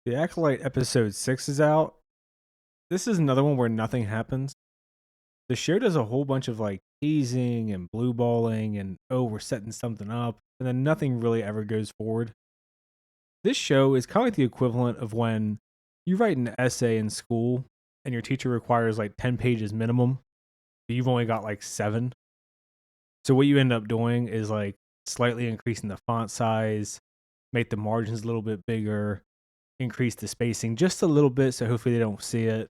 The Acolyte episode 6 is out. This is another one where nothing happens. The show does a whole bunch of like teasing and blue balling and oh, we're setting something up, and then nothing really ever goes forward. This show is kind of like the equivalent of when you write an essay in school and your teacher requires like 10 pages minimum, but you've only got like 7. So what you end up doing is like slightly increasing the font size, make the margins a little bit bigger, increase the spacing just a little bit so hopefully they don't see it.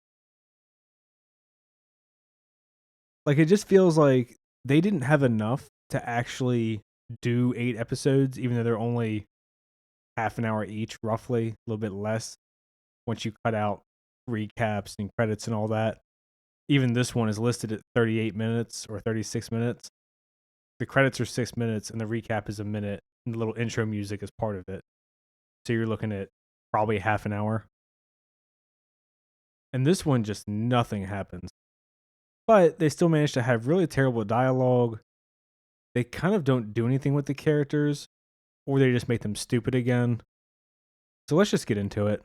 Like it just feels like they didn't have enough to actually do 8 episodes, even though they're only half an hour each, roughly, a little bit less once you cut out recaps and credits and all that. Even this one is listed at 38 minutes or 36 minutes. The credits are 6 minutes and the recap is a minute, and the little intro music is part of it. So you're looking at probably half an hour. And this one just nothing happens. But they still manage to have really terrible dialogue. They kind of don't do anything with the characters, or they just make them stupid again. So let's just get into it.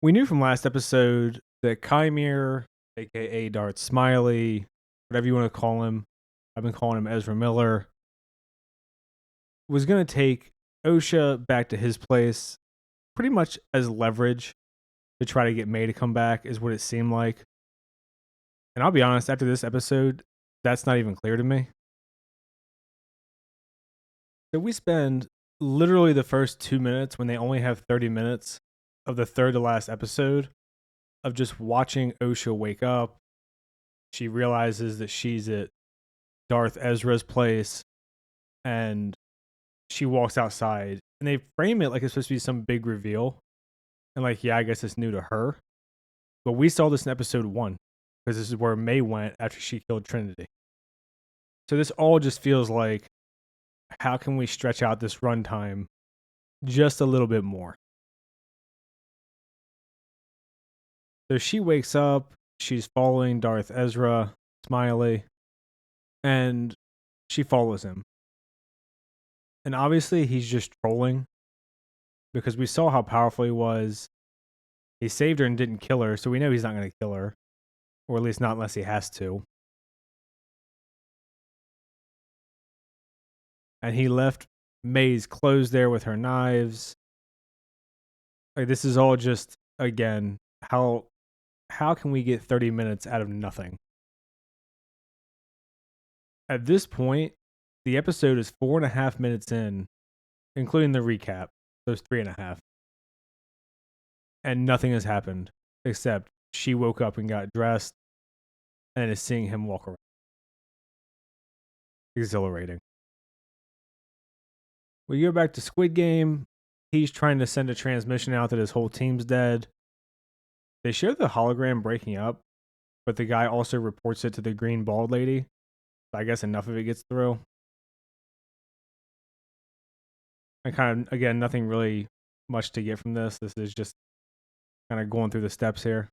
We knew from last episode that Chimere, aka Darth Smiley, whatever you want to call him, I've been calling him Ezra Miller, was going to take Osha back to his place pretty much as leverage to try to get May to come back, is what it seemed like. And I'll be honest, after this episode, that's not even clear to me. So we spend literally the first 2 minutes, when they only have 30 minutes of the third to last episode, of just watching Osha wake up. She realizes that she's at Darth Ezra's place, and she walks outside, and they frame it like it's supposed to be some big reveal. And like, yeah, I guess it's new to her. But we saw this in episode 1, because this is where May went after she killed Trinity. So this all just feels like, how can we stretch out this runtime just a little bit more? So she wakes up, she's following Darth Ezra, Smiley, and she follows him. And obviously he's just trolling, because we saw how powerful he was. He saved her and didn't kill her, so we know he's not going to kill her. Or at least not unless he has to. And he left May's clothes there with her knives. Like, this is all just, again, how can we get 30 minutes out of nothing? At this point, the episode is 4.5 minutes in, including the recap. So it's 3.5. And nothing has happened except she woke up and got dressed and is seeing him walk around. Exhilarating. We go back to Squid Game. He's trying to send a transmission out that his whole team's dead. They show the hologram breaking up, but the guy also reports it to the green bald lady. So I guess enough of it gets through. And kind of, again, nothing really much to get from this. This is just kind of going through the steps here.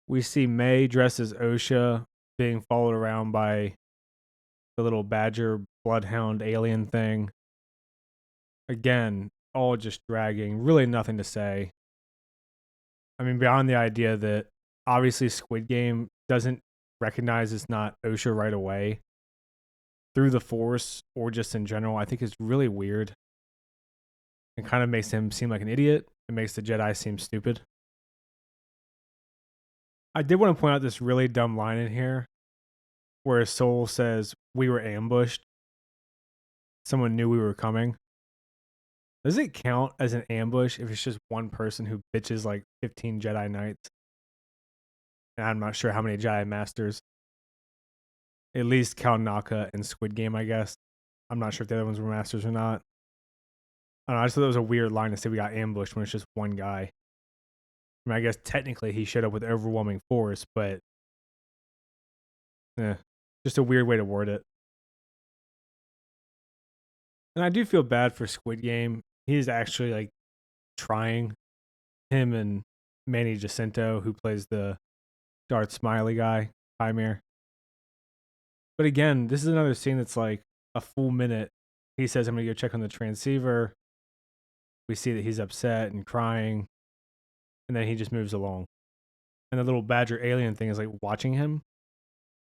We see May dressed as Osha being followed around by the little badger bloodhound alien thing. Again, all just dragging. Really nothing to say. I mean, beyond the idea that obviously Squid Game doesn't recognize it's not Osha right away through the Force or just in general, I think is really weird. It kind of makes him seem like an idiot. It makes the Jedi seem stupid. I did want to point out this really dumb line in here where Soul says, "We were ambushed. Someone knew we were coming." Does it count as an ambush if it's just one person who bitches like 15 Jedi Knights? And I'm not sure how many Jedi Masters. At least Kalnaka and Squid Game, I guess. I'm not sure if the other ones were Masters or not. I don't know, I just thought that was a weird line to say we got ambushed when it's just one guy. I mean, I guess technically he showed up with overwhelming force, but just a weird way to word it. And I do feel bad for Squid Game. He's actually like trying. Him and Manny Jacinto, who plays the Darth Smiley guy, Chimere. But again, this is another scene that's like a full minute he says, I'm going to go check on the transceiver. We see that he's upset and crying. And then he just moves along. And the little badger alien thing is like watching him.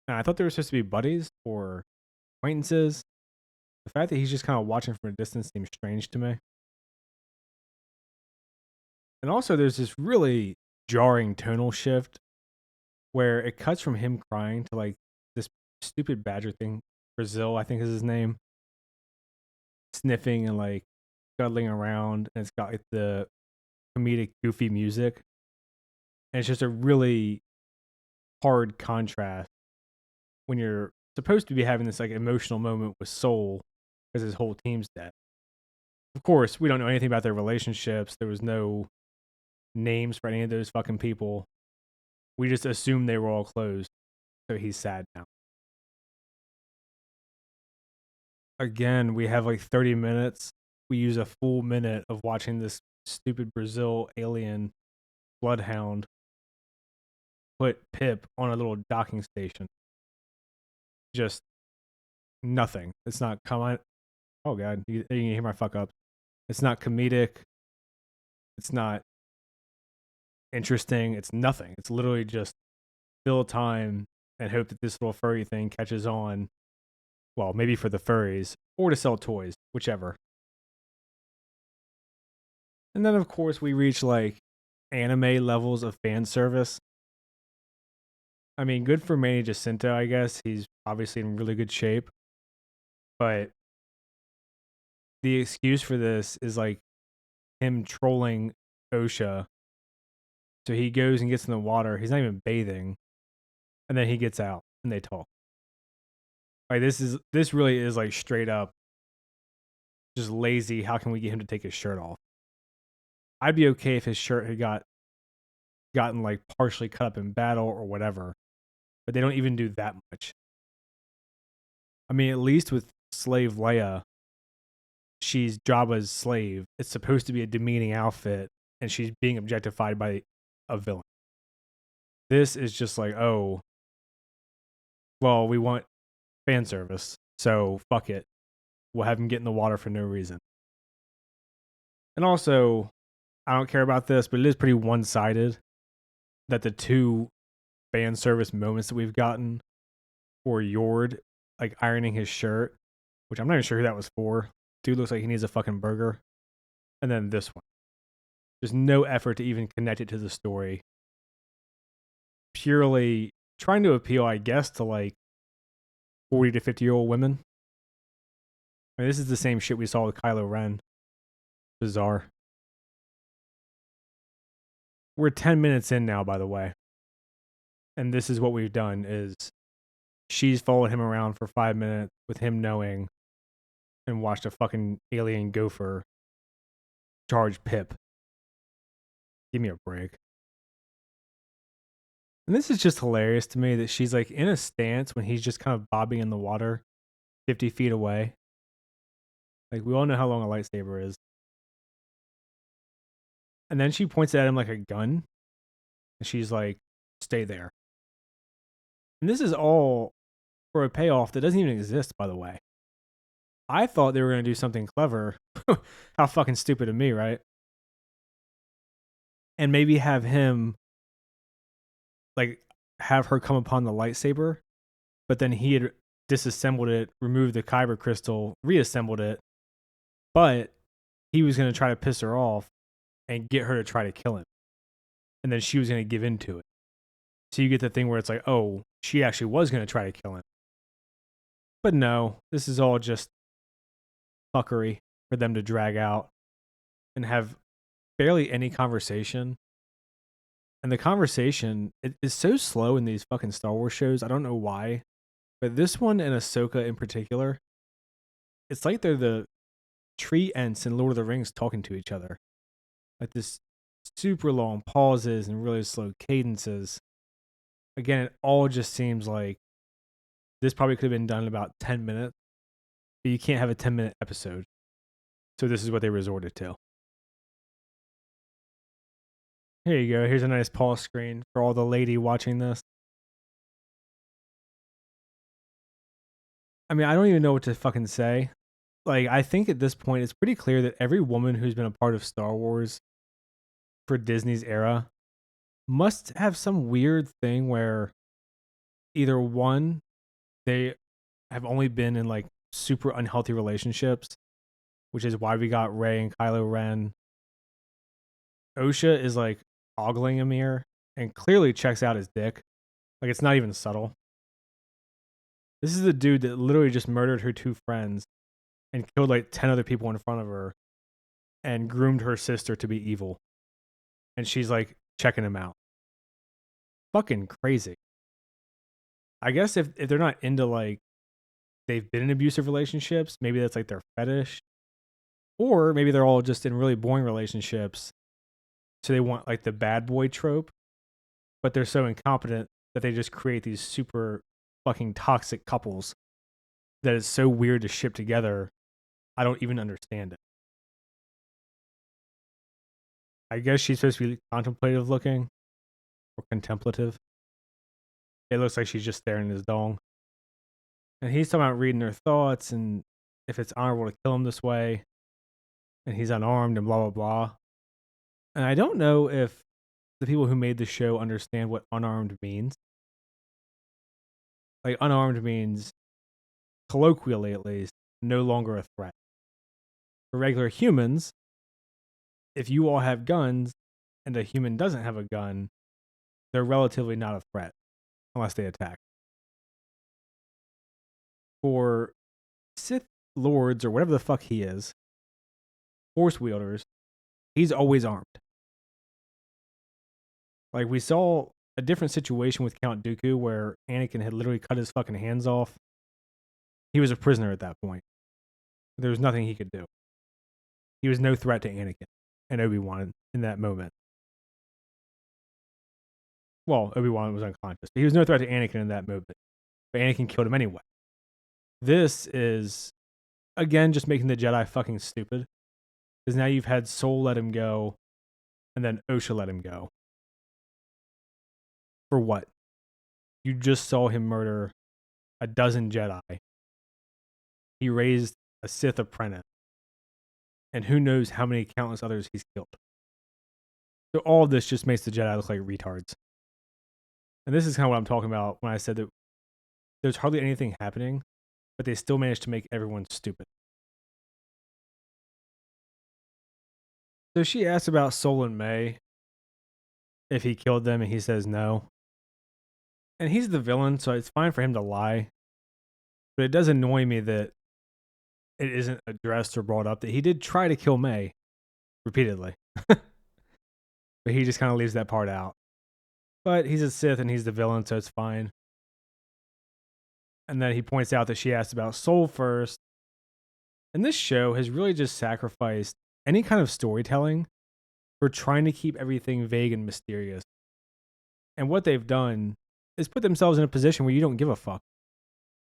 And I thought they were supposed to be buddies or acquaintances. The fact that he's just kind of watching from a distance seems strange to me. And also, there's this really jarring tonal shift where it cuts from him crying to like this stupid badger thing. Brazil, I think is his name. Sniffing and like scuttling around. And it's got like the comedic, goofy music. And it's just a really hard contrast when you're supposed to be having this like emotional moment with Soul because his whole team's dead. Of course, we don't know anything about their relationships. There was no names for any of those fucking people. We just assumed they were all closed. So he's sad now. Again, we have like 30 minutes. We use a full minute of watching this stupid Brazil alien bloodhound put Pip on a little docking station. Just nothing. It's not come. Oh god, you can hear my fuck up. It's not comedic. It's not interesting. It's nothing. It's literally just fill time and hope that this little furry thing catches on. Well, maybe for the furries or to sell toys, whichever. And then of course we reach like anime levels of fan service. I mean, good for Manny Jacinto, I guess. He's obviously in really good shape. But the excuse for this is like him trolling OSHA. So he goes and gets in the water. He's not even bathing. And then he gets out and they talk. Like this really is like straight up just lazy. How can we get him to take his shirt off? I'd be okay if his shirt had gotten like partially cut up in battle or whatever. But they don't even do that much. I mean, at least with Slave Leia, she's Jabba's slave. It's supposed to be a demeaning outfit, and she's being objectified by a villain. This is just like, oh, well, we want fan service, so fuck it. We'll have him get in the water for no reason. And also, I don't care about this, but it is pretty one-sided that the two fan service moments that we've gotten were Yord, like ironing his shirt, which I'm not even sure who that was for. Dude looks like he needs a fucking burger. And then this one. There's no effort to even connect it to the story. Purely trying to appeal, I guess, to like 40 to 50-year-old women. I mean, this is the same shit we saw with Kylo Ren. Bizarre. We're 10 minutes in now, by the way. And this is what we've done is she's followed him around for 5 minutes with him knowing and watched a fucking alien gopher charge Pip. Give me a break. And this is just hilarious to me that she's like in a stance when he's just kind of bobbing in the water 50 feet away. Like we all know how long a lightsaber is. And then she points it at him like a gun. And she's like, stay there. And this is all for a payoff that doesn't even exist, by the way. I thought they were going to do something clever. How fucking stupid of me, right? And maybe have him, like, have her come upon the lightsaber, but then he had disassembled it, removed the kyber crystal, reassembled it, but he was going to try to piss her off and get her to try to kill him. And then she was going to give in to it. So you get the thing where it's like, oh, she actually was going to try to kill him. But no, this is all just fuckery for them to drag out and have barely any conversation. And the conversation is so slow in these fucking Star Wars shows. I don't know why. But this one and Ahsoka in particular, it's like they're the tree ents in Lord of the Rings talking to each other. Like this super long pauses and really slow cadences. Again, it all just seems like this probably could have been done in about 10 minutes. But you can't have a 10-minute episode. So this is what they resorted to. Here you go. Here's a nice pause screen for all the lady watching this. I mean, I don't even know what to fucking say. like, I think at this point it's pretty clear that every woman who's been a part of Star Wars for Disney's era must have some weird thing where either one, they have only been in like super unhealthy relationships, which is why we got Rey and Kylo Ren. Osha is like ogling Amir and clearly checks out his dick. Like, it's not even subtle. This is the dude that literally just murdered her two friends and killed like 10 other people in front of her and groomed her sister to be evil. And she's like checking him out. Fucking crazy. I guess if they're not into like, they've been in abusive relationships, maybe that's like their fetish. Or maybe they're all just in really boring relationships. So they want like the bad boy trope, but they're so incompetent that they just create these super fucking toxic couples that it's so weird to ship together. I don't even understand it. I guess she's supposed to be contemplative looking or contemplative. It looks like she's just staring at his dong. And he's talking about reading her thoughts and if it's honorable to kill him this way. And he's unarmed and blah, blah, blah. And I don't know if the people who made the show understand what unarmed means. Like, unarmed means, colloquially at least, no longer a threat. For regular humans, if you all have guns and a human doesn't have a gun, they're relatively not a threat unless they attack. For Sith Lords or whatever the fuck he is, Force wielders, he's always armed. Like, we saw a different situation with Count Dooku where Anakin had literally cut his fucking hands off. He was a prisoner at that point. There was nothing he could do. He was no threat to Anakin and Obi-Wan in that moment. Well, Obi-Wan was unconscious, but he was no threat to Anakin in that moment. But Anakin killed him anyway. This is, again, just making the Jedi fucking stupid. Because now you've had Soul let him go, and then Osha let him go. For what? You just saw him murder a dozen Jedi. He raised a Sith apprentice. And who knows how many countless others he's killed. So all of this just makes the Jedi look like retards. And this is kind of what I'm talking about when I said that there's hardly anything happening, but they still managed to make everyone stupid. So she asks about Sol and May, if he killed them, and he says no. And he's the villain, so it's fine for him to lie. But it does annoy me that it isn't addressed or brought up that he did try to kill May repeatedly. But he just kind of leaves that part out. But he's a Sith and he's the villain, so it's fine. And then he points out that she asked about Soul first. And this show has really just sacrificed any kind of storytelling for trying to keep everything vague and mysterious. And what they've done is put themselves in a position where you don't give a fuck.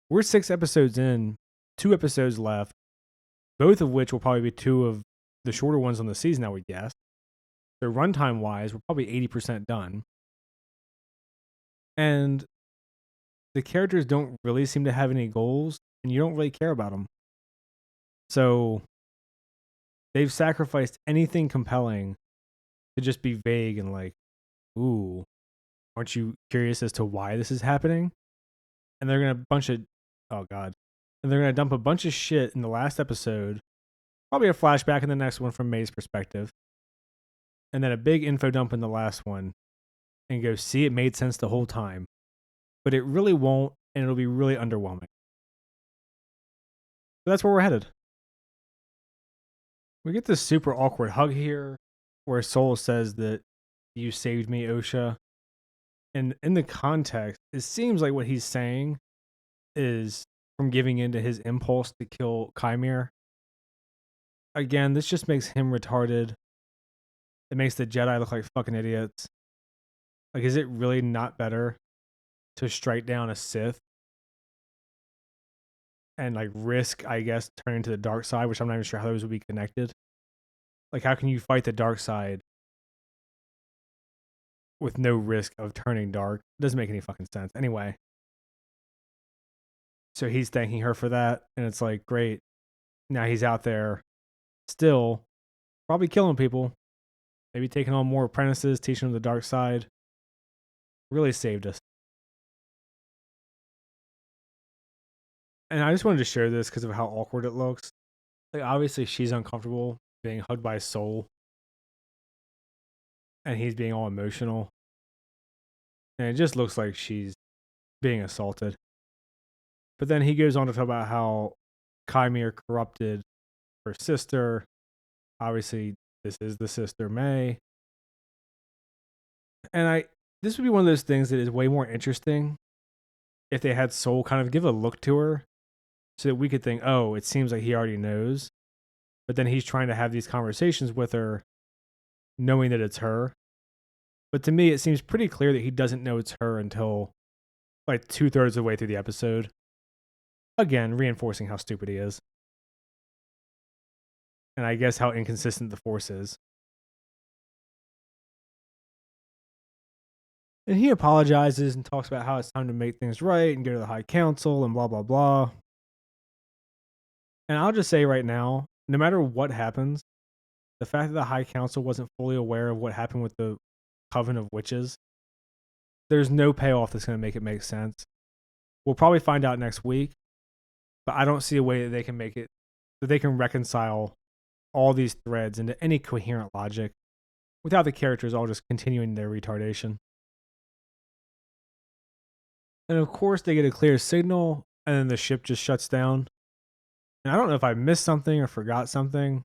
We're 6 episodes in, 2 episodes left, both of which will probably be 2 of the shorter ones on the season, I would guess. So runtime wise, we're probably 80% done. And the characters don't really seem to have any goals, and you don't really care about them. So they've sacrificed anything compelling to just be vague and like, ooh, aren't you curious as to why this is happening? And they're going to and they're going to dump a bunch of shit in the last episode, probably a flashback in the next one from May's perspective, and then a big info dump in the last one, and go, see, it made sense the whole time. But it really won't, and it'll be really underwhelming. So that's where we're headed. We get this super awkward hug here, where Soul says that you saved me, Osha. And in the context, it seems like what he's saying is from giving in to his impulse to kill Chimere. Again, this just makes him retarded. It makes the Jedi look like fucking idiots. Like, is it really not better to strike down a Sith and like risk, I guess, turning to the dark side, which I'm not even sure how those would be connected? Like, how can you fight the dark side with no risk of turning dark? It doesn't make any fucking sense. Anyway, so he's thanking her for that, and it's like, great. Now he's out there still, probably killing people, maybe taking on more apprentices, teaching them the dark side. Really saved us. And I just wanted to share this because of how awkward it looks. Like, obviously, she's uncomfortable being hugged by Soul, and he's being all emotional. And it just looks like she's being assaulted. But then he goes on to talk about how Chimere corrupted her sister. Obviously, this is the sister May. And this would be one of those things that is way more interesting if they had Soul kind of give a look to her so that we could think, oh, it seems like he already knows. But then he's trying to have these conversations with her, knowing that it's her. But to me, it seems pretty clear that he doesn't know it's her until like 2/3 of the way through the episode. Again, reinforcing how stupid he is. And I guess how inconsistent the Force is. And he apologizes and talks about how it's time to make things right and go to the High Council and blah, blah, blah. And I'll just say right now, no matter what happens, the fact that the High Council wasn't fully aware of what happened with the Coven of Witches, there's no payoff that's going to make it make sense. We'll probably find out next week, but I don't see a way that they can make it, that they can reconcile all these threads into any coherent logic without the characters all just continuing their retardation. And of course, they get a clear signal, and then the ship just shuts down. And I don't know if I missed something or forgot something,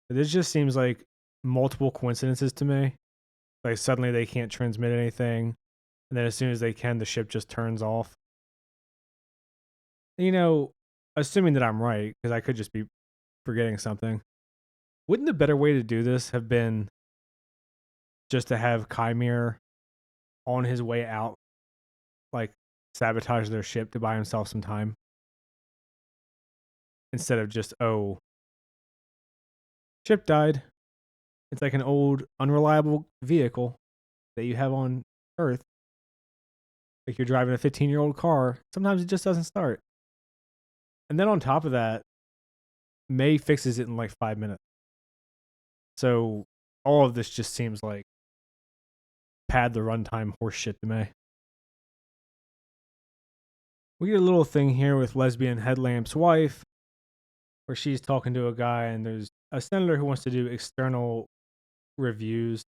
but this just seems like multiple coincidences to me. Like suddenly they can't transmit anything, and then as soon as they can, the ship just turns off. You know, assuming that I'm right, because I could just be forgetting something, wouldn't the better way to do this have been just to have Chimere on his way out, like sabotage their ship to buy himself some time? Instead of just, oh, ship died. It's like an old, unreliable vehicle that you have on Earth. Like you're driving a 15-year-old car. Sometimes it just doesn't start. And then on top of that, May fixes it in like 5 minutes. So all of this just seems like pad the runtime horse shit to me. We get a little thing here with lesbian headlamp's wife, where she's talking to a guy, and there's a senator who wants to do external reviews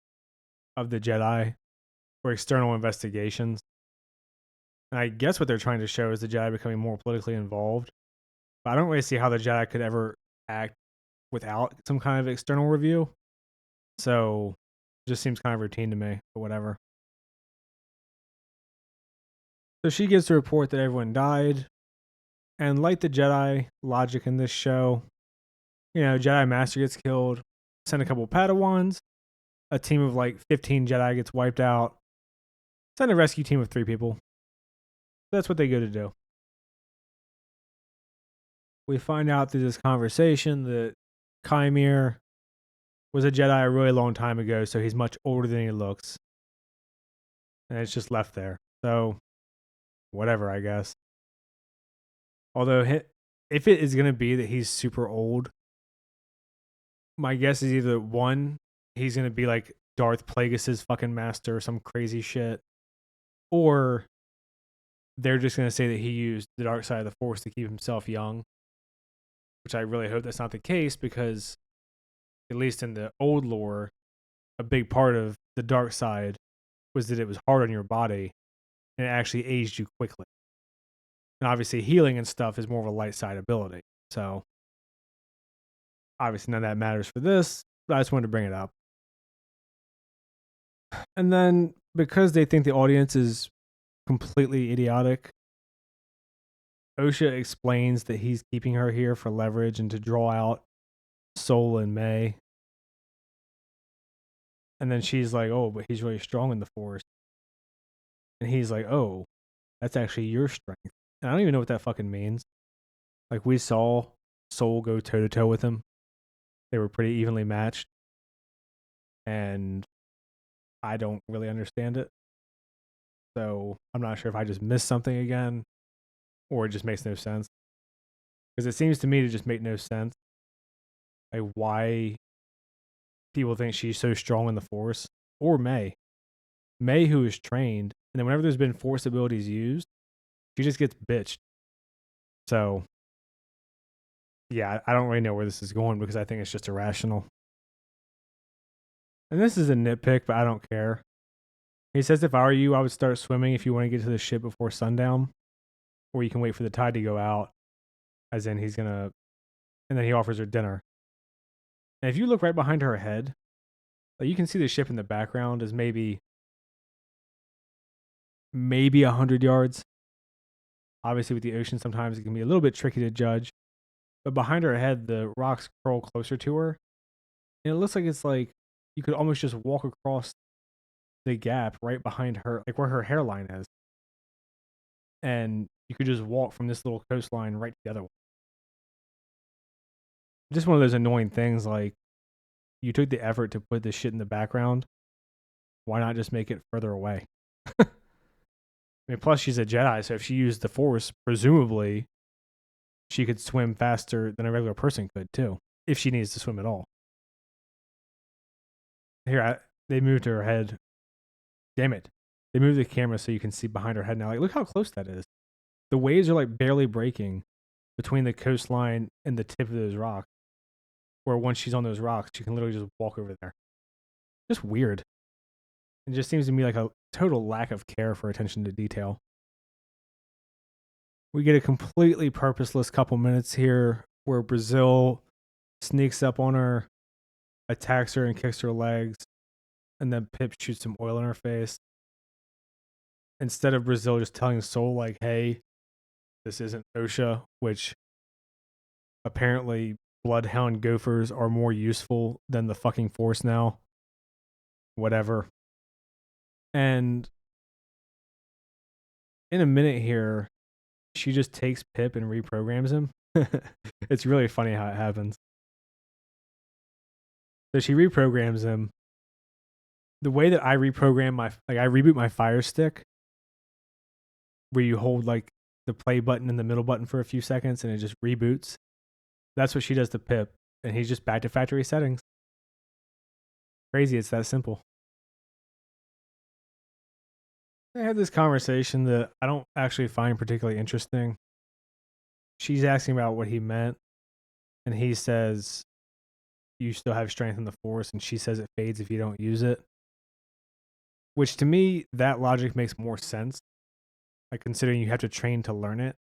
of the Jedi or external investigations. And I guess what they're trying to show is the Jedi becoming more politically involved. But I don't really see how the Jedi could ever act without some kind of external review. So it just seems kind of routine to me, but whatever. So she gives the report that everyone died. And like the Jedi logic in this show, you know, Jedi Master gets killed, send a couple Padawans, a team of like 15 Jedi gets wiped out, send a rescue team of 3 people. That's what they go to do. We find out through this conversation that Chimere was a Jedi a really long time ago, so he's much older than he looks. And it's just left there. So, whatever, I guess. Although, if it is going to be that he's super old, my guess is either one, he's going to be like Darth Plagueis' fucking master or some crazy shit, or they're just going to say that he used the dark side of the Force to keep himself young, which I really hope that's not the case, because at least in the old lore, a big part of the dark side was that it was hard on your body and it actually aged you quickly. And obviously healing and stuff is more of a light side ability. So obviously none of that matters for this, but I just wanted to bring it up. And then because they think the audience is completely idiotic, Osha explains that he's keeping her here for leverage and to draw out Soul and May. And then she's like, oh, but he's really strong in the Force. And he's like, oh, that's actually your strength. And I don't even know what that fucking means. Like, we saw Soul go toe to toe with him. They were pretty evenly matched. And I don't really understand it. So I'm not sure if I just missed something again or it just makes no sense. Because it seems to me to just make no sense. Like, why people think she's so strong in the Force, or May, who is trained, and then whenever there's been Force abilities used, she just gets bitched. So, yeah, I don't really know where this is going because I think it's just irrational. And this is a nitpick, but I don't care. He says, if I were you, I would start swimming if you want to get to the ship before sundown, or you can wait for the tide to go out, as in he's going to, and then he offers her dinner. And if you look right behind her head, like, you can see the ship in the background is maybe 100 yards. Obviously, with the ocean, sometimes it can be a little bit tricky to judge. But behind her head, the rocks curl closer to her. And it looks like it's like you could almost just walk across the gap right behind her, like where her hairline is. And you could just walk from this little coastline right to the other one. Just one of those annoying things, like, you took the effort to put this shit in the background. Why not just make it further away? I mean, plus she's a Jedi, so if she used the Force, presumably she could swim faster than a regular person could too, if she needs to swim at all. Here, they moved her head. Damn it. They moved the camera so you can see behind her head now. Like, look how close that is. The waves are like barely breaking between the coastline and the tip of those rocks. Where once she's on those rocks, she can literally just walk over there. Just weird. It just seems to me like a total lack of care for attention to detail. We get a completely purposeless couple minutes here where Brazil sneaks up on her, attacks her, and kicks her legs, and then Pip shoots some oil in her face. Instead of Brazil just telling Soul, like, hey, this isn't OSHA, which apparently bloodhound gophers are more useful than the fucking Force now. Whatever. And in a minute here, she just takes Pip and reprograms him. It's really funny how it happens. So she reprograms him. The way that I reprogram I reboot my Fire Stick, where you hold like the play button and the middle button for a few seconds and it just reboots. That's what she does to Pip, and he's just back to factory settings. Crazy, it's that simple. They had this conversation that I don't actually find particularly interesting. She's asking about what he meant, and he says, you still have strength in the Force, and she says it fades if you don't use it. Which to me, that logic makes more sense. Like, considering you have to train to learn it,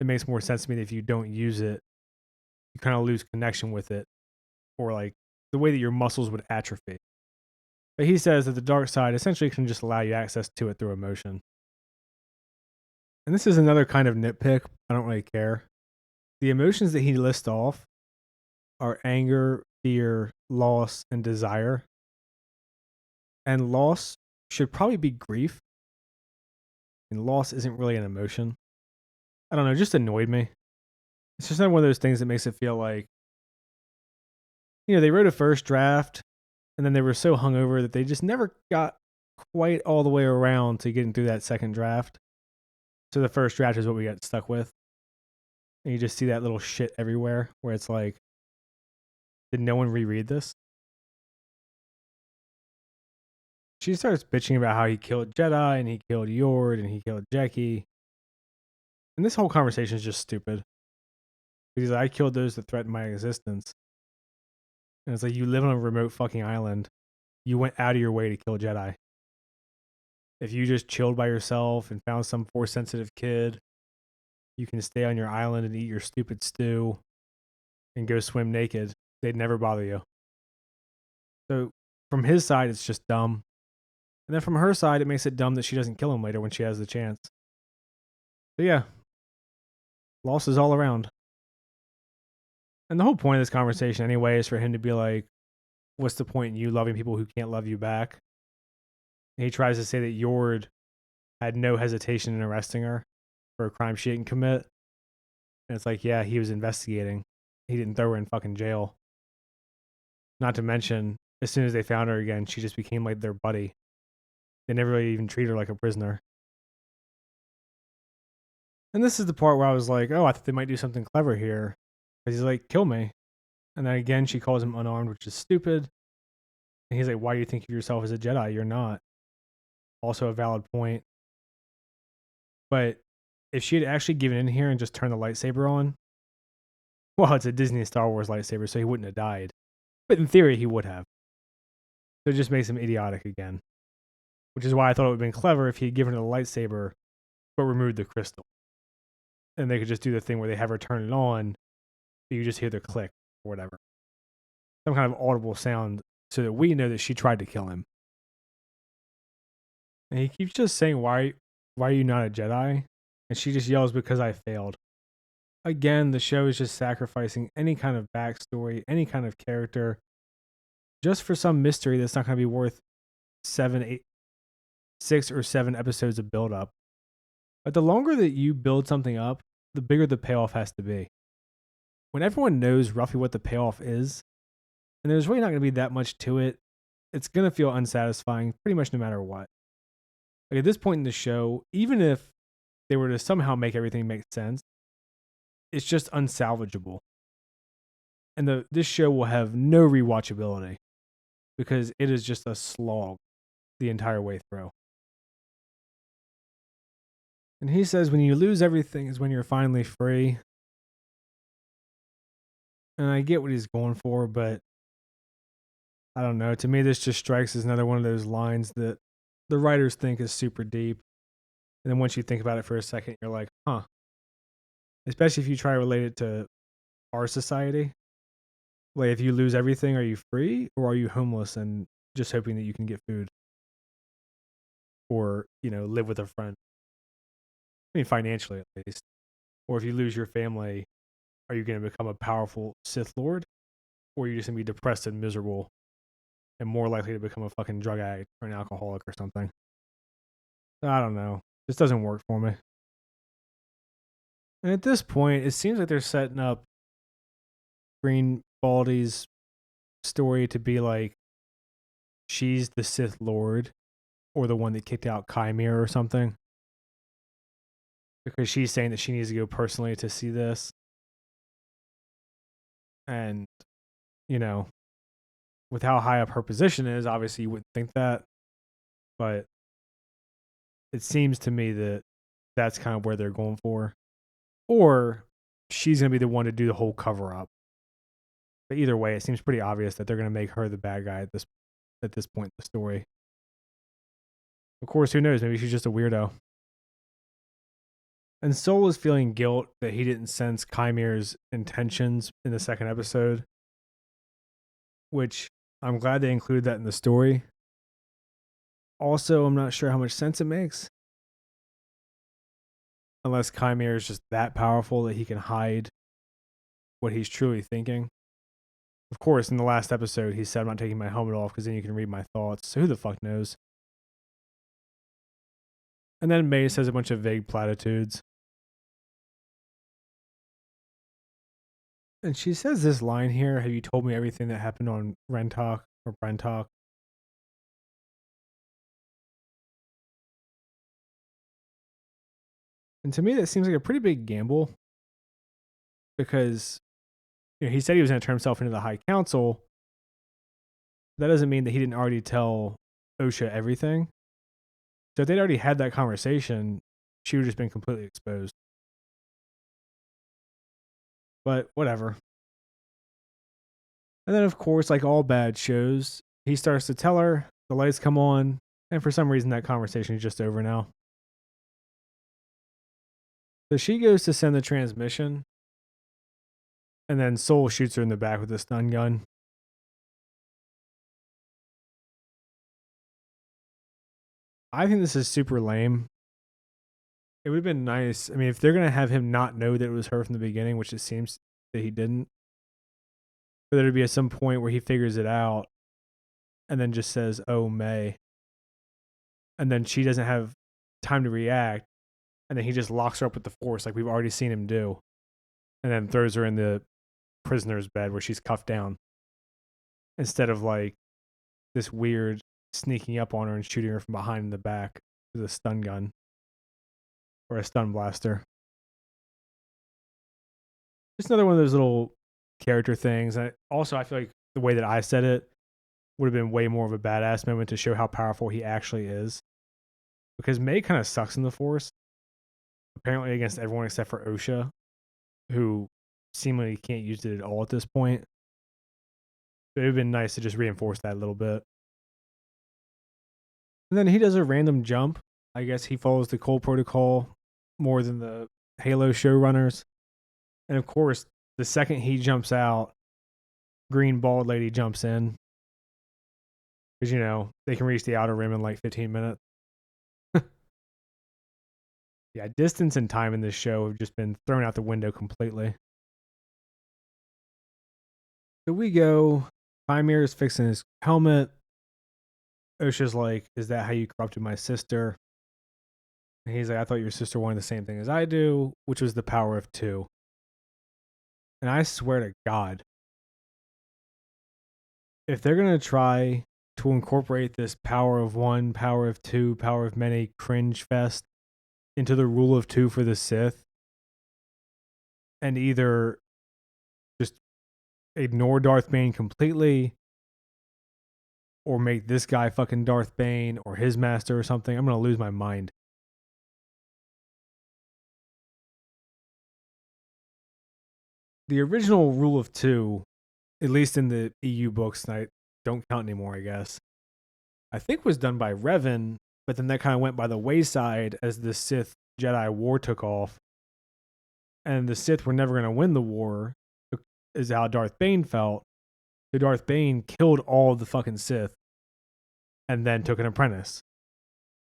it makes more sense to me that if you don't use it, you kind of lose connection with it, or like the way that your muscles would atrophy. But he says that the dark side essentially can just allow you access to it through emotion. And this is another kind of nitpick. I don't really care. The emotions that he lists off are anger, fear, loss, and desire. And loss should probably be grief. And loss isn't really an emotion. I don't know, it just annoyed me. It's just not one of those things that makes it feel like, they wrote a first draft and then they were so hungover that they just never got quite all the way around to getting through that second draft. So the first draft is what we got stuck with. And you just see that little shit everywhere where it's like, did no one reread this? She starts bitching about how he killed Jedi and he killed Yord and he killed Jackie. And this whole conversation is just stupid. Because I killed those that threatened my existence. And it's like, you live on a remote fucking island. You went out of your way to kill Jedi. If you just chilled by yourself and found some Force sensitive kid, you can stay on your island and eat your stupid stew and go swim naked. They'd never bother you. So from his side, it's just dumb. And then from her side, it makes it dumb that she doesn't kill him later when she has the chance. So yeah, losses all around. And the whole point of this conversation anyway is for him to be like, what's the point in you loving people who can't love you back? And he tries to say that Yord had no hesitation in arresting her for a crime she didn't commit. And it's like, yeah, he was investigating. He didn't throw her in fucking jail. Not to mention, as soon as they found her again, she just became like their buddy. They never really even treated her like a prisoner. And this is the part where I was like, oh, I thought they might do something clever here. Because he's like, kill me. And then again, she calls him unarmed, which is stupid. And he's like, why do you think of yourself as a Jedi? You're not. Also a valid point. But if she had actually given in here and just turned the lightsaber on, well, it's a Disney Star Wars lightsaber, so he wouldn't have died. But in theory, he would have. So it just makes him idiotic again. Which is why I thought it would have been clever if he had given her the lightsaber, but removed the crystal. And they could just do the thing where they have her turn it on, but you just hear the click or whatever. Some kind of audible sound so that we know that she tried to kill him. And he keeps just saying, why are you not a Jedi? And she just yells, because I failed. Again, the show is just sacrificing any kind of backstory, any kind of character, just for some mystery that's not going to be worth 6 or 7 episodes of build up. But the longer that you build something up, the bigger the payoff has to be. When everyone knows roughly what the payoff is, and there's really not going to be that much to it, it's going to feel unsatisfying pretty much no matter what. Like at this point in the show, even if they were to somehow make everything make sense, it's just unsalvageable. And this show will have no rewatchability because it is just a slog the entire way through. And he says when you lose everything is when you're finally free. And I get what he's going for, but I don't know. To me, this just strikes as another one of those lines that the writers think is super deep. And then once you think about it for a second, you're like, huh. Especially if you try to relate it to our society. Like, if you lose everything, are you free? Or are you homeless and just hoping that you can get food? Or, live with a friend? I mean, financially at least. Or if you lose your family, are you going to become a powerful Sith Lord? Or are you just going to be depressed and miserable and more likely to become a fucking drug addict or an alcoholic or something? I don't know. This doesn't work for me. And at this point, it seems like they're setting up Green Baldy's story to be like she's the Sith Lord or the one that kicked out Chimera or something. Because she's saying that she needs to go personally to see this. And, with how high up her position is, obviously you wouldn't think that. But it seems to me that that's kind of where they're going for. Or she's going to be the one to do the whole cover up. But either way, it seems pretty obvious that they're going to make her the bad guy at this point in the story. Of course, who knows? Maybe she's just a weirdo. And Soul is feeling guilt that he didn't sense Chimera's intentions in the second episode, which I'm glad they included that in the story. Also, I'm not sure how much sense it makes. Unless Chimera is just that powerful that he can hide what he's truly thinking. Of course, in the last episode, he said, I'm not taking my helmet off because then you can read my thoughts. So who the fuck knows? And then May says a bunch of vague platitudes. And she says this line here, have you told me everything that happened on Rentalk or Brentalk? And to me, that seems like a pretty big gamble. Because he said he was going to turn himself into the High Council. That doesn't mean that he didn't already tell Osha everything. So if they'd already had that conversation, she would have just been completely exposed. But whatever. And then, of course, like all bad shows, he starts to tell her, the lights come on, and for some reason that conversation is just over now. So she goes to send the transmission, and then Soul shoots her in the back with a stun gun. I think this is super lame. It would have been nice. I mean, if they're going to have him not know that it was her from the beginning, which it seems that he didn't, but there'd be at some point where he figures it out and then just says, oh, May. And then she doesn't have time to react. And then he just locks her up with the Force like we've already seen him do. And then throws her in the prisoner's bed where she's cuffed down. Instead of like this weird sneaking up on her and shooting her from behind in the back with a stun gun. Or a stun blaster. Just another one of those little character things. I feel like the way that I said it would have been way more of a badass moment to show how powerful he actually is. Because May kind of sucks in the Force, apparently against everyone except for Osha, who seemingly can't use it at all at this point. It would have been nice to just reinforce that a little bit. And then he does a random jump. I guess he follows the Cole protocol more than the Halo showrunners. And of course, the second he jumps out, green bald lady jumps in. Because, they can reach the outer rim in like 15 minutes. Yeah, distance and time in this show have just been thrown out the window completely. So we go. Pymir is fixing his helmet. Osha's like, "Is that how you corrupted my sister?" And he's like, "I thought your sister wanted the same thing as I do, which was the power of 2. And I swear to God, if they're going to try to incorporate this power of 1, power of 2, power of many cringe fest into the rule of 2 for the Sith, and either just ignore Darth Bane completely or make this guy fucking Darth Bane or his master or something, I'm going to lose my mind. The original rule of 2, at least in the EU books, and I don't count anymore, I guess, I think was done by Revan, but then that kind of went by the wayside as the Sith Jedi war took off. And the Sith were never going to win the war, is how Darth Bane felt. So Darth Bane killed all of the fucking Sith and then took an apprentice.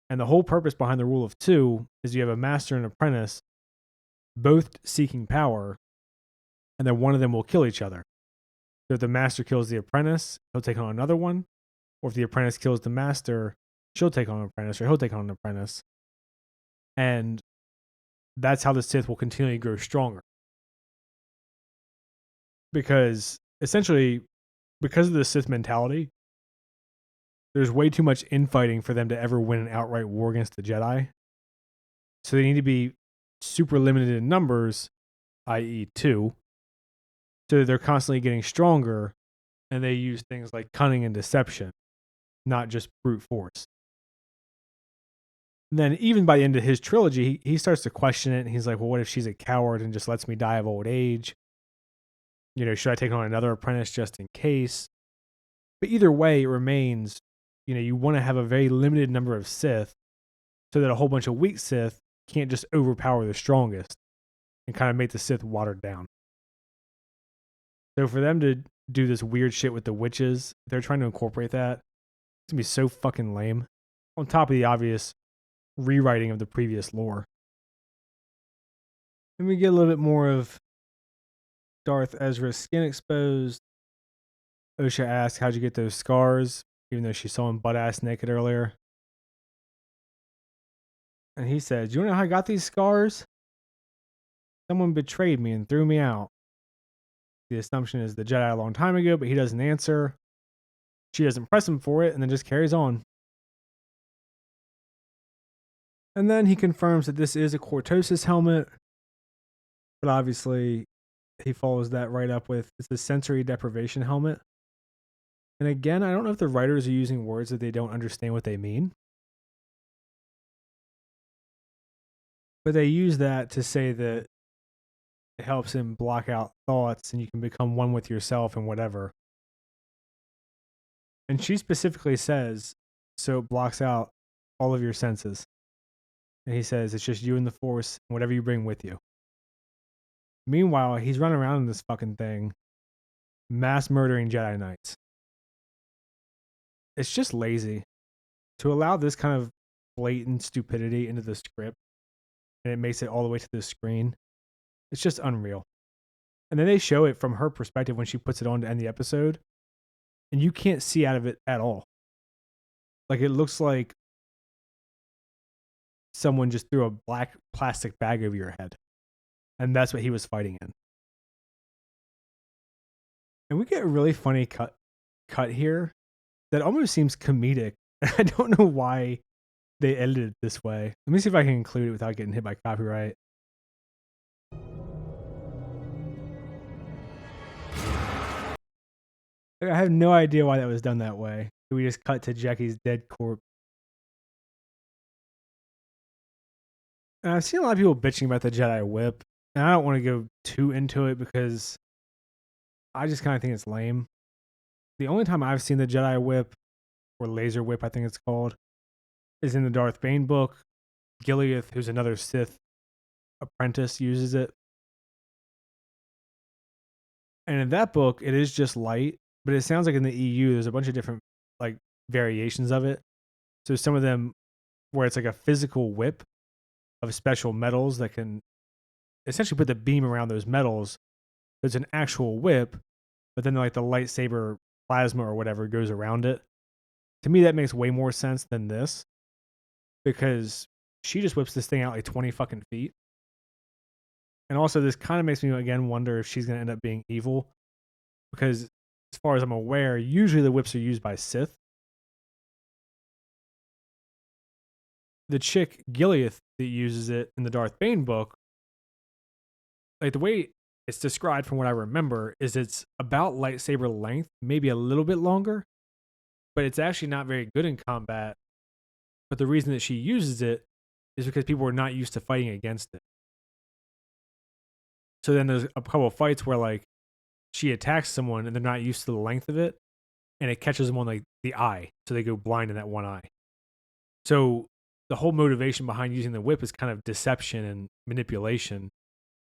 And the whole purpose behind the rule of 2 is you have a master and apprentice both seeking power, and then one of them will kill each other. So if the master kills the apprentice, he'll take on another one. Or if the apprentice kills the master, she'll take on an apprentice, or he'll take on an apprentice. And that's how the Sith will continually grow stronger. Because essentially, because of the Sith mentality, there's way too much infighting for them to ever win an outright war against the Jedi. So they need to be super limited in numbers, i.e. 2. So they're constantly getting stronger, and they use things like cunning and deception, not just brute force. And then even by the end of his trilogy, he starts to question it, and he's like, well, what if she's a coward and just lets me die of old age? Should I take on another apprentice just in case? But either way, it remains, you want to have a very limited number of Sith so that a whole bunch of weak Sith can't just overpower the strongest and kind of make the Sith watered down. So for them to do this weird shit with the witches, they're trying to incorporate that. It's going to be so fucking lame. On top of the obvious rewriting of the previous lore. And we get a little bit more of Darth Ezra's skin exposed. Osha asks, how'd you get those scars? Even though she saw him butt-ass naked earlier. And he says, you wanna know how I got these scars? Someone betrayed me and threw me out. The assumption is the Jedi a long time ago, but he doesn't answer. She doesn't press him for it and then just carries on. And then he confirms that this is a Cortosis helmet. But obviously, he follows that right up with, it's the sensory deprivation helmet. And again, I don't know if the writers are using words that they don't understand what they mean. But they use that to say that it helps him block out thoughts and you can become one with yourself and whatever. And she specifically says, so it blocks out all of your senses. And he says, it's just you and the Force and whatever you bring with you. Meanwhile, he's running around in this fucking thing, mass murdering Jedi Knights. It's just lazy. To allow this kind of blatant stupidity into the script, and it makes it all the way to the screen, it's just unreal. And then they show it from her perspective when she puts it on to end the episode, and you can't see out of it at all. Like, it looks like someone just threw a black plastic bag over your head. And that's what he was fighting in. And we get a really funny cut here that almost seems comedic. I don't know why they edited it this way. Let me see if I can include it without getting hit by copyright. Like, I have no idea why that was done that way. We just cut to Jackie's dead corpse. And I've seen a lot of people bitching about the Jedi whip, and I don't want to go too into it because I just kind of think it's lame. The only time I've seen the Jedi whip, or laser whip, I think it's called, is in the Darth Bane book. Gilead, who's another Sith apprentice, uses it. And in that book, it is just light, but it sounds like in the EU, there's a bunch of different like variations of it. So some of them where it's like a physical whip of special metals that can essentially put the beam around those metals. There's an actual whip, but then like the lightsaber plasma or whatever goes around it. To me, that makes way more sense than this because she just whips this thing out like 20 fucking feet. And also, this kind of makes me again wonder if she's going to end up being evil because, as far as I'm aware, usually the whips are used by Sith. The chick Gilead that uses it in the Darth Bane book, like the way it's described from what I remember, is it's about lightsaber length, maybe a little bit longer, but it's actually not very good in combat. But the reason that she uses it is because people are not used to fighting against it. So then there's a couple of fights where like she attacks someone and they're not used to the length of it, and it catches them on like the eye, so they go blind in that one eye. So the whole motivation behind using the whip is kind of deception and manipulation,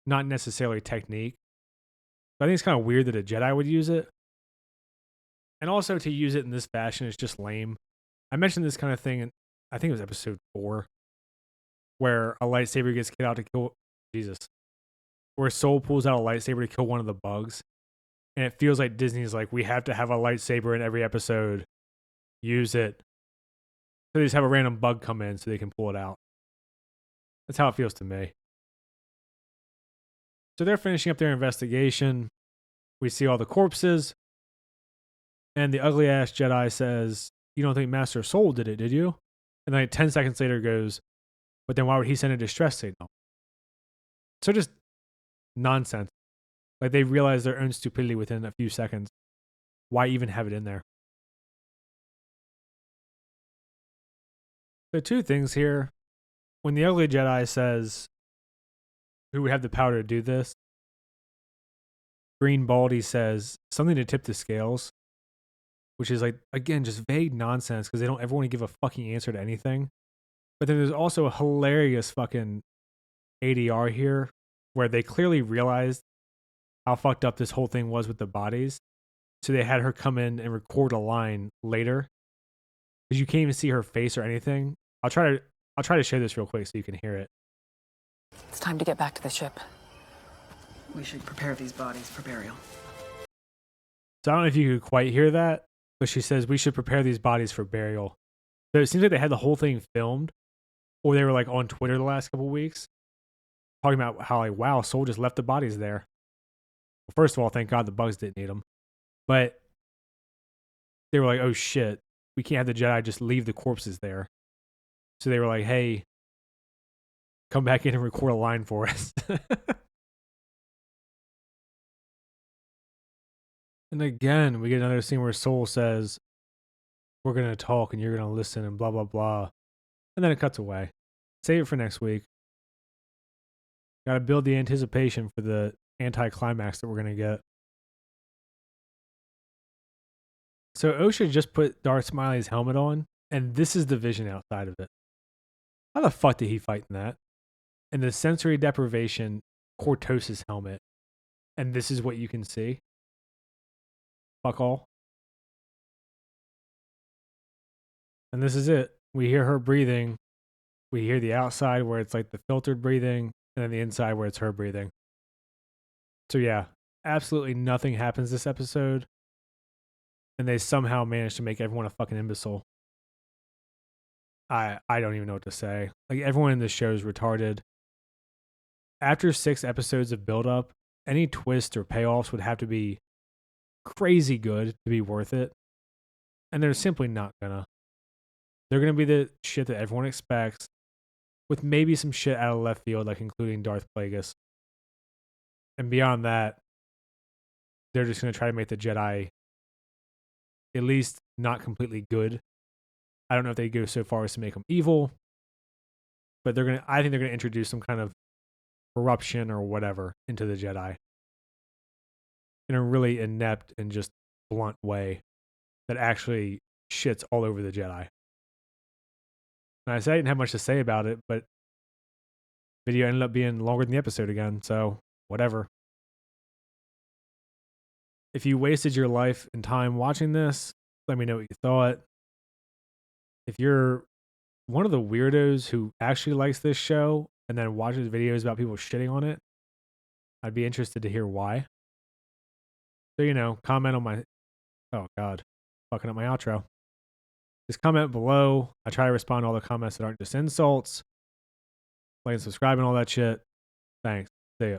not necessarily technique. So I think it's kind of weird that a Jedi would use it. And also to use it in this fashion is just lame. I mentioned this kind of thing in, I think it was episode 4, where a lightsaber gets kicked out to kill Jesus. Where Soul pulls out a lightsaber to kill one of the bugs. And it feels like Disney's like, we have to have a lightsaber in every episode. Use it. So they just have a random bug come in so they can pull it out. That's how it feels to me. So they're finishing up their investigation. We see all the corpses. And the ugly ass Jedi says, "You don't think Master Soul did it, did you?" And then like 10 seconds later goes, "But then why would he send a distress signal?" So just nonsense. Like they realize their own stupidity within a few seconds. Why even have it in there? So two things here. When the ugly Jedi says, "Who would have the power to do this?" Green Baldy says something to tip the scales, which is like, again, just vague nonsense because they don't ever want to give a fucking answer to anything. But then there's also a hilarious fucking ADR here where they clearly realized how fucked up this whole thing was with the bodies. So they had her come in and record a line later because you can't even see her face or anything. I'll try to show this real quick so you can hear it. It's time to get back to the ship. We should prepare these bodies for burial. So I don't know if you could quite hear that, but she says we should prepare these bodies for burial. So it seems like they had the whole thing filmed, or they were like on Twitter the last couple of weeks talking about how like, wow, Soul just left the bodies there. Well, first of all, thank God the bugs didn't eat them. But they were like, oh shit, we can't have the Jedi just leave the corpses there. So they were like, hey, come back in and record a line for us. And again, we get another scene where Soul says, we're going to talk and you're going to listen and blah, blah, blah. And then it cuts away. Save it for next week. Got to build the anticipation for the anticlimax that we're going to get. So Osha just put Darth Smiley's helmet on, and this is the vision outside of it. How the fuck did he fight in that? And the sensory deprivation Cortosis helmet, and this is what you can see? Fuck all. And this is it. We hear her breathing. We hear the outside where it's like the filtered breathing, and then the inside where it's her breathing. So yeah, absolutely nothing happens this episode. And they somehow managed to make everyone a fucking imbecile. I don't even know what to say. Like, everyone in this show is retarded. After 6 episodes of build-up, any twist or payoffs would have to be crazy good to be worth it. And they're simply not gonna. They're gonna be the shit that everyone expects, with maybe some shit out of left field, like including Darth Plagueis. And beyond that, they're just gonna try to make the Jedi at least not completely good. I don't know if they go so far as to make them evil, but I think they're gonna introduce some kind of corruption or whatever into the Jedi in a really inept and just blunt way that actually shits all over the Jedi. And I said I didn't have much to say about it, but video ended up being longer than the episode again, so whatever. If you wasted your life and time watching this, let me know what you thought. If you're one of the weirdos who actually likes this show and then watches videos about people shitting on it, I'd be interested to hear why. So, comment on my... Oh, God. Fucking up my outro. Just comment below. I try to respond to all the comments that aren't just insults. Like and subscribe and all that shit. Thanks. See ya.